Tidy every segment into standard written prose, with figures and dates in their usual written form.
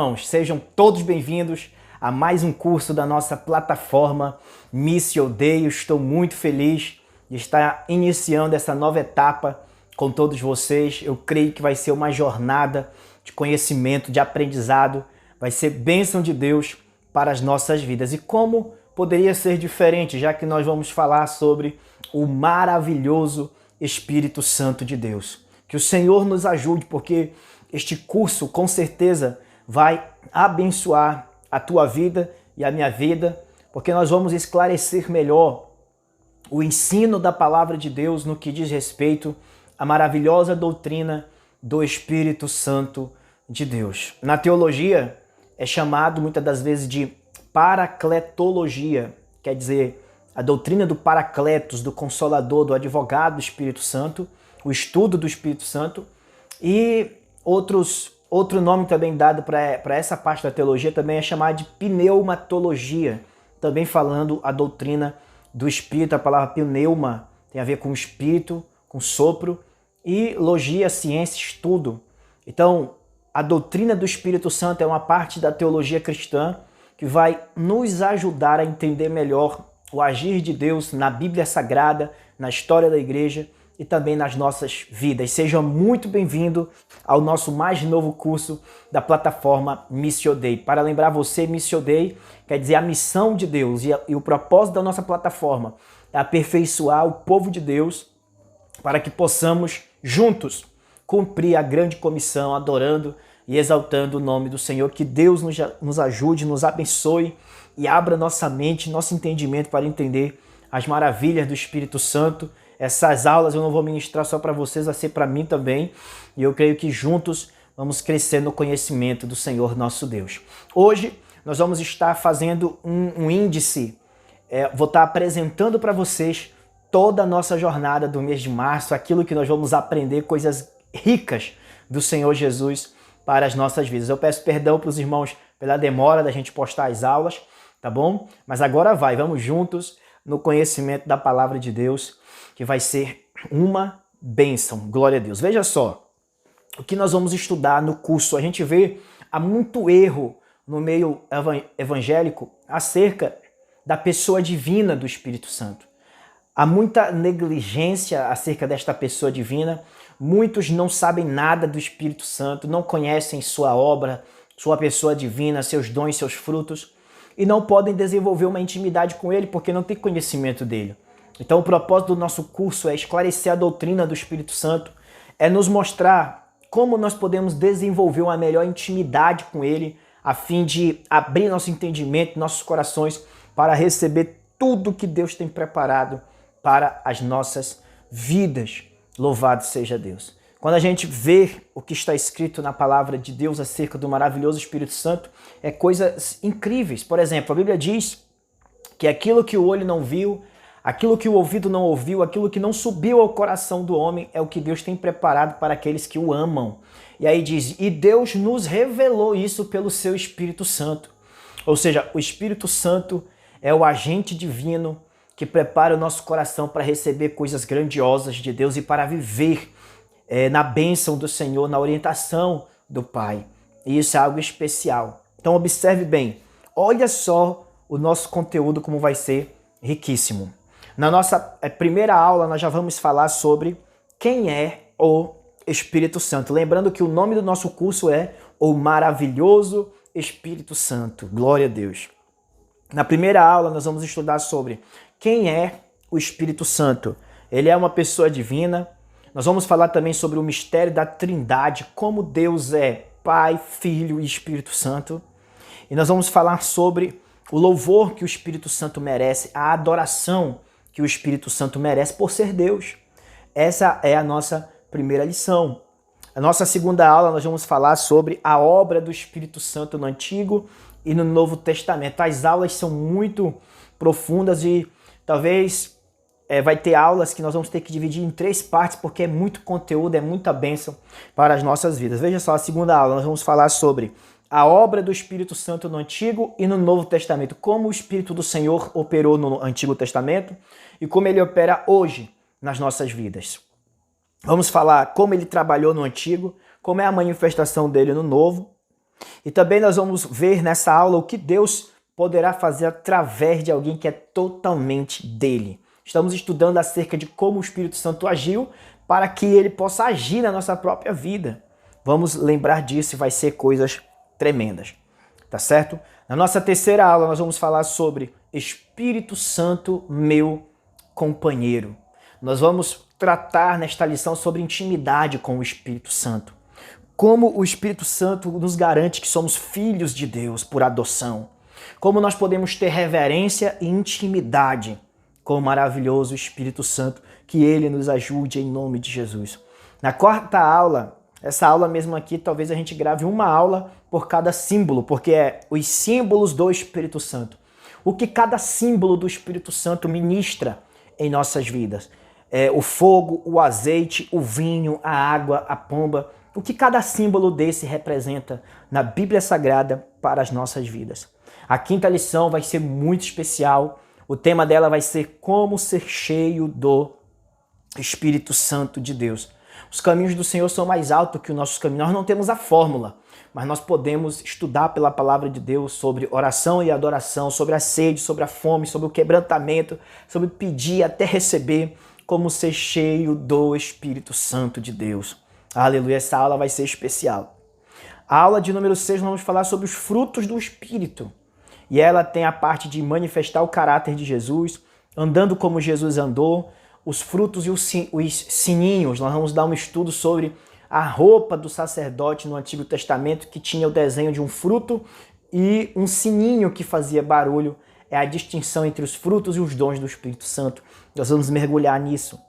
irmãos, sejam todos bem-vindos a mais um curso da nossa plataforma Missio Dei. Estou muito feliz de estar iniciando essa nova etapa com todos vocês. Eu creio que vai ser uma jornada de conhecimento, de aprendizado, vai ser bênção de Deus para as nossas vidas. E como poderia ser diferente, já que nós vamos falar sobre o maravilhoso Espírito Santo de Deus. Que o Senhor nos ajude, porque este curso com certeza vai abençoar a tua vida e a minha vida, porque nós vamos esclarecer melhor o ensino da palavra de Deus no que diz respeito à maravilhosa doutrina do Espírito Santo de Deus. Na teologia é chamado muitas das vezes de paracletologia, quer dizer, a doutrina do Paracletos, do Consolador, do Advogado do Espírito Santo, o estudo do Espírito Santo, e outro nome também dado para essa parte da teologia também é chamado de pneumatologia, também falando a doutrina do Espírito. A palavra pneuma tem a ver com espírito, com sopro, e logia, ciência, estudo. Então, a doutrina do Espírito Santo é uma parte da teologia cristã que vai nos ajudar a entender melhor o agir de Deus na Bíblia Sagrada, na história da igreja e também nas nossas vidas. Seja muito bem-vindo ao nosso mais novo curso da plataforma Missio Dei. Para lembrar você, Missio Dei quer dizer a missão de Deus, e o propósito da nossa plataforma é aperfeiçoar o povo de Deus para que possamos juntos cumprir a grande comissão, adorando e exaltando o nome do Senhor. Que Deus nos ajude, nos abençoe e abra nossa mente, nosso entendimento para entender as maravilhas do Espírito Santo. Essas aulas eu não vou ministrar só para vocês, vai ser para mim também. E eu creio que juntos vamos crescer no conhecimento do Senhor nosso Deus. Hoje nós vamos estar fazendo um índice, vou estar apresentando para vocês toda a nossa jornada do mês de março, aquilo que nós vamos aprender, coisas ricas do Senhor Jesus para as nossas vidas. Eu peço perdão para os irmãos pela demora da gente postar as aulas, tá bom? Mas agora vamos juntos no conhecimento da palavra de Deus, que vai ser uma bênção. Glória a Deus. Veja só, o que nós vamos estudar no curso. A gente vê há muito erro no meio evangélico acerca da pessoa divina do Espírito Santo. Há muita negligência acerca desta pessoa divina. Muitos não sabem nada do Espírito Santo, não conhecem sua obra, sua pessoa divina, seus dons, seus frutos, e não podem desenvolver uma intimidade com ele porque não têm conhecimento dele. Então o propósito do nosso curso é esclarecer a doutrina do Espírito Santo, é nos mostrar como nós podemos desenvolver uma melhor intimidade com ele, a fim de abrir nosso entendimento, nossos corações, para receber tudo que Deus tem preparado para as nossas vidas. Louvado seja Deus. Quando a gente vê o que está escrito na palavra de Deus acerca do maravilhoso Espírito Santo, é coisas incríveis. Por exemplo, a Bíblia diz que aquilo que o olho não viu, aquilo que o ouvido não ouviu, aquilo que não subiu ao coração do homem é o que Deus tem preparado para aqueles que o amam. E aí diz, e Deus nos revelou isso pelo seu Espírito Santo. Ou seja, o Espírito Santo é o agente divino que prepara o nosso coração para receber coisas grandiosas de Deus e para viver na bênção do Senhor, na orientação do Pai. E isso é algo especial. Então observe bem, olha só o nosso conteúdo como vai ser riquíssimo. Na nossa primeira aula nós já vamos falar sobre quem é o Espírito Santo. Lembrando que o nome do nosso curso é o maravilhoso Espírito Santo. Glória a Deus. Na primeira aula nós vamos estudar sobre quem é o Espírito Santo. Ele é uma pessoa divina. Nós vamos falar também sobre o mistério da Trindade, como Deus é Pai, Filho e Espírito Santo. E nós vamos falar sobre o louvor que o Espírito Santo merece, a adoração que o Espírito Santo merece por ser Deus. Essa é a nossa primeira lição. A nossa segunda aula nós vamos falar sobre a obra do Espírito Santo no Antigo e no Novo Testamento. As aulas são muito profundas e talvez vai ter aulas que nós vamos ter que dividir em 3 partes, porque é muito conteúdo, é muita bênção para as nossas vidas. Veja só, a segunda aula nós vamos falar sobre a obra do Espírito Santo no Antigo e no Novo Testamento, como o Espírito do Senhor operou no Antigo Testamento e como ele opera hoje nas nossas vidas. Vamos falar como ele trabalhou no Antigo, como é a manifestação dele no Novo E também nós vamos ver nessa aula o que Deus poderá fazer através de alguém que é totalmente dele. Estamos estudando acerca de como o Espírito Santo agiu para que ele possa agir na nossa própria vida. Vamos lembrar disso e vai ser coisas tremendas, tá certo? Na nossa terceira aula nós vamos falar sobre Espírito Santo, meu companheiro. Nós vamos tratar nesta lição sobre intimidade com o Espírito Santo. Como o Espírito Santo nos garante que somos filhos de Deus por adoção. Como nós podemos ter reverência e intimidade com o maravilhoso Espírito Santo, que ele nos ajude em nome de Jesus. Na quarta aula, essa aula mesmo aqui, talvez a gente grave uma aula por cada símbolo, porque é os símbolos do Espírito Santo. O que cada símbolo do Espírito Santo ministra em nossas vidas. O fogo, o azeite, o vinho, a água, a pomba. O que cada símbolo desse representa na Bíblia Sagrada para as nossas vidas. A quinta lição vai ser muito especial. O tema dela vai ser como ser cheio do Espírito Santo de Deus. Os caminhos do Senhor são mais altos que os nossos caminhos. Nós não temos a fórmula, mas nós podemos estudar pela palavra de Deus sobre oração e adoração, sobre a sede, sobre a fome, sobre o quebrantamento, sobre pedir até receber, como ser cheio do Espírito Santo de Deus. Aleluia, essa aula vai ser especial. A aula de número 6 nós vamos falar sobre os frutos do Espírito. E ela tem a parte de manifestar o caráter de Jesus, andando como Jesus andou, os frutos e os sininhos. Nós vamos dar um estudo sobre a roupa do sacerdote no Antigo Testamento, que tinha o desenho de um fruto e um sininho que fazia barulho. É a distinção entre os frutos e os dons do Espírito Santo. Nós vamos mergulhar nisso.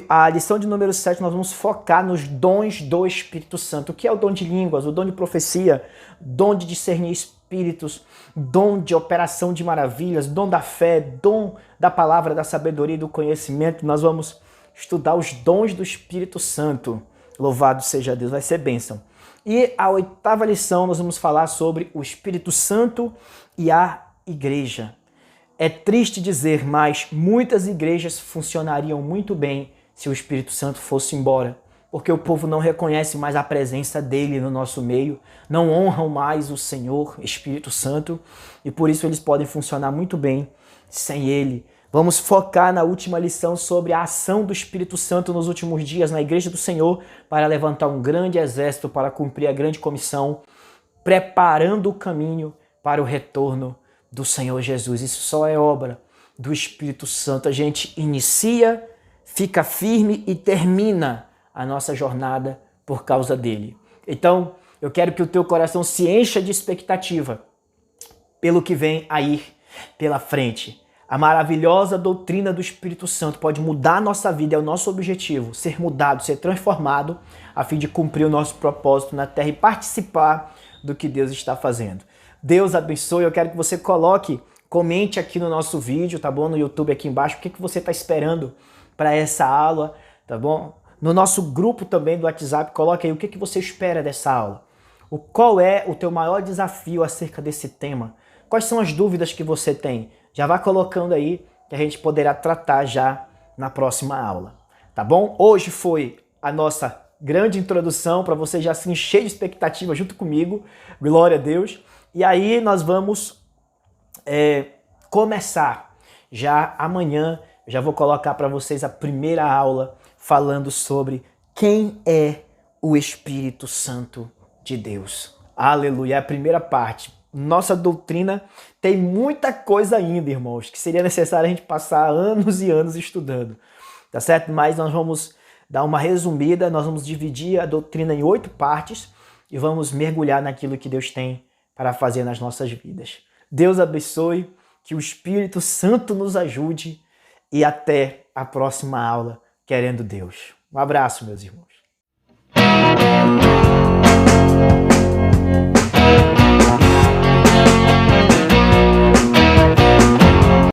A lição de número 7 nós vamos focar nos dons do Espírito Santo. O que é o dom de línguas, o dom de profecia, dom de discernir espíritos, dom de operação de maravilhas, dom da fé, dom da palavra, da sabedoria e do conhecimento. Nós vamos estudar os dons do Espírito Santo. Louvado seja Deus, vai ser bênção. E a oitava lição nós vamos falar sobre o Espírito Santo e a igreja. É triste dizer, mas muitas igrejas funcionariam muito bem se o Espírito Santo fosse embora, porque o povo não reconhece mais a presença dele no nosso meio, não honram mais o Senhor, Espírito Santo, e por isso eles podem funcionar muito bem sem ele. Vamos focar na última lição sobre a ação do Espírito Santo nos últimos dias na Igreja do Senhor para levantar um grande exército para cumprir a grande comissão, preparando o caminho para o retorno do Senhor Jesus. Isso só é obra do Espírito Santo. A gente inicia, fica firme e termina a nossa jornada por causa dele. Então, eu quero que o teu coração se encha de expectativa pelo que vem aí pela frente. A maravilhosa doutrina do Espírito Santo pode mudar a nossa vida, é o nosso objetivo, ser mudado, ser transformado, a fim de cumprir o nosso propósito na terra e participar do que Deus está fazendo. Deus abençoe, eu quero que você comente aqui no nosso vídeo, tá bom? No YouTube aqui embaixo, o que você está esperando para essa aula, tá bom? No nosso grupo também do WhatsApp, coloque aí o que você espera dessa aula. Qual é o teu maior desafio acerca desse tema? Quais são as dúvidas que você tem? Já vá colocando aí que a gente poderá tratar já na próxima aula, tá bom? Hoje foi a nossa grande introdução para você já se encher de expectativa junto comigo, glória a Deus. E aí nós vamos começar já amanhã, já vou colocar para vocês a primeira aula falando sobre quem é o Espírito Santo de Deus. Aleluia, é a primeira parte. Nossa doutrina tem muita coisa ainda, irmãos, que seria necessário a gente passar anos e anos estudando, tá certo? Mas nós vamos dar uma resumida, nós vamos dividir a doutrina em 8 partes e vamos mergulhar naquilo que Deus tem para fazer nas nossas vidas. Deus abençoe, que o Espírito Santo nos ajude e até a próxima aula, querendo Deus. Um abraço, meus irmãos.